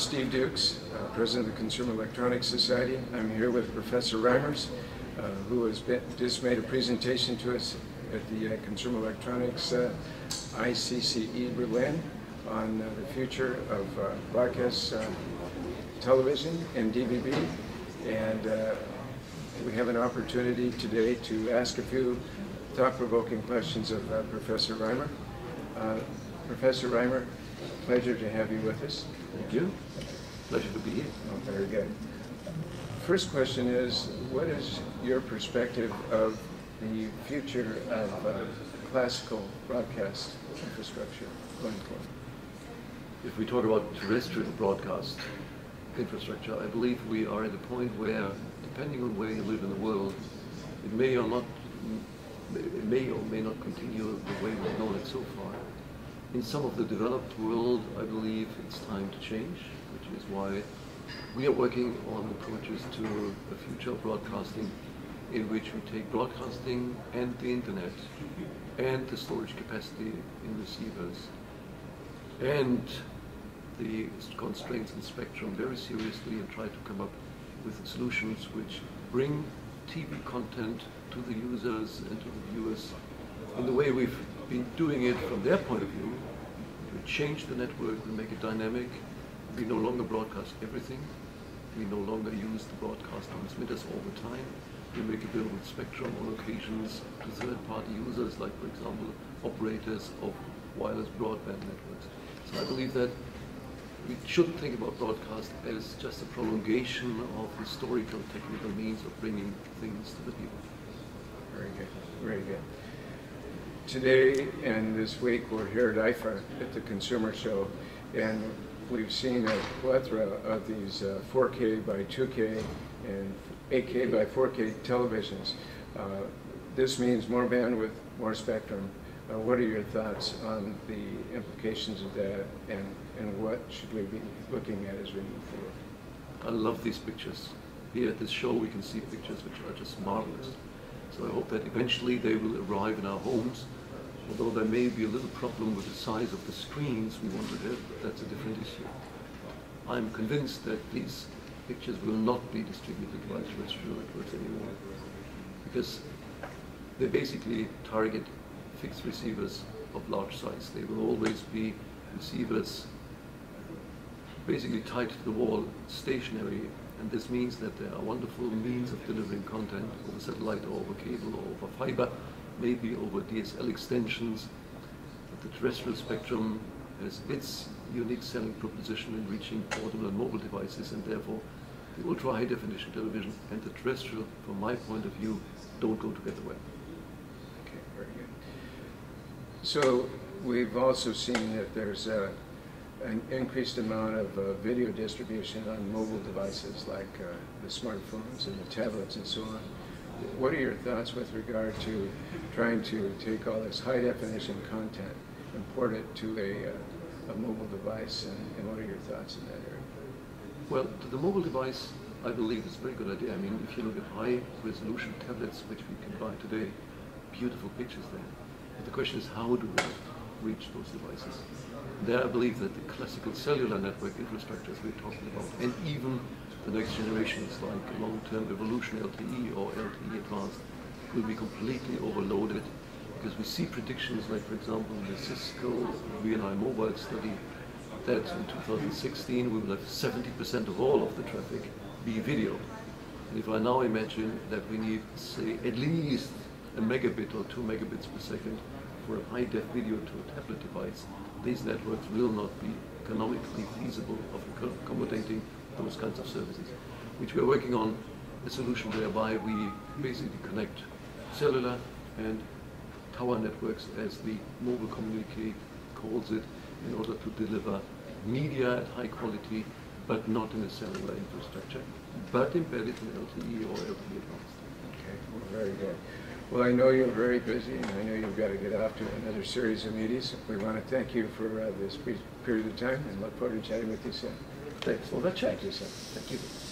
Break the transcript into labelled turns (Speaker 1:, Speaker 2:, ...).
Speaker 1: Steve Dukes, President of the Consumer Electronics Society. I'm here with Professor Reimers, who has just made a presentation to us at the Consumer Electronics ICCE Berlin on the future of broadcast television and DVB. And we have an opportunity today to ask a few thought-provoking questions of Professor Reimer. Professor Reimer, pleasure to have you with us.
Speaker 2: Thank you. Pleasure to be here.
Speaker 1: Oh, very good. First question is, what is your perspective of the future of classical broadcast infrastructure going forward?
Speaker 2: If we talk about terrestrial broadcast infrastructure, I believe we are at a point where, depending on where you live in the world, it may or may not continue the way we've known it so far. In some of the developed world, I believe it's time to change, which is why we are working on approaches to a future of broadcasting in which we take broadcasting and the internet and the storage capacity in receivers and the constraints in spectrum very seriously and try to come up with solutions which bring TV content to the users and to the viewers in the way we've been doing it from their point of view. We change the network, we make it dynamic, we no longer broadcast everything, we no longer use the broadcast transmitters all the time, we make available spectrum on occasions to third-party users, like for example operators of wireless broadband networks. So I believe that we shouldn't think about broadcast as just a prolongation of historical technical means of bringing things to the people.
Speaker 1: Very good, very good. Today and this week we're here at IFA at the Consumer Show, and we've seen a plethora of these 4K by 2K and 8K by 4K televisions. This means more bandwidth, more spectrum. What are your thoughts on the implications of that, and what should we be looking at as we move forward?
Speaker 2: I love these pictures. Here at this show we can see pictures which are just marvelous. So I hope that eventually they will arrive in our homes, although there may be a little problem with the size of the screens we want to have, but that's a different issue. I'm convinced that these pictures will not be distributed by terrestrial networks anymore, because they basically target fixed receivers of large size. They will always be receivers basically tied to the wall, stationary, and this means that there are wonderful means of delivering content over satellite or over cable or over fiber, maybe over DSL extensions. But the terrestrial spectrum has its unique selling proposition in reaching portable and mobile devices, and therefore the ultra high definition television and the terrestrial, from my point of view, don't go together well.
Speaker 1: Okay, very good. So we've also seen that there's an increased amount of video distribution on mobile devices like the smartphones and the tablets and so on. What are your thoughts with regard to trying to take all this high definition content and port it to a mobile device, and what are your thoughts in that area?
Speaker 2: Well, to the mobile device, I believe it's a very good idea. I mean, if you look at high resolution tablets which we can buy today, beautiful pictures there. But the question is, how do we reach those devices? There I believe that the classical cellular network infrastructures we're talking about, and even the next generations like long-term evolution LTE or LTE advanced, will be completely overloaded, because we see predictions like, for example, in the Cisco VNI mobile study, that in 2016 we will have 70% of all of the traffic be video. And if I now imagine that we need, say, at least a megabit or 2 megabits per second for a high-def video to a tablet device, these networks will not be economically feasible of accommodating those kinds of services, which we are working on a solution whereby we basically connect cellular and tower networks, as the mobile communique calls it, in order to deliver media at high quality, but not in a cellular infrastructure, but embedded in LTE or LTE advanced.
Speaker 1: Okay, well, very good. Well, I know you're very busy, and I know you've got to get off to another series of meetings. We want to thank you for this brief period of time, and look forward to chatting with you soon.
Speaker 2: Thanks for that chat.
Speaker 1: Thank you, sir.
Speaker 2: Thank you.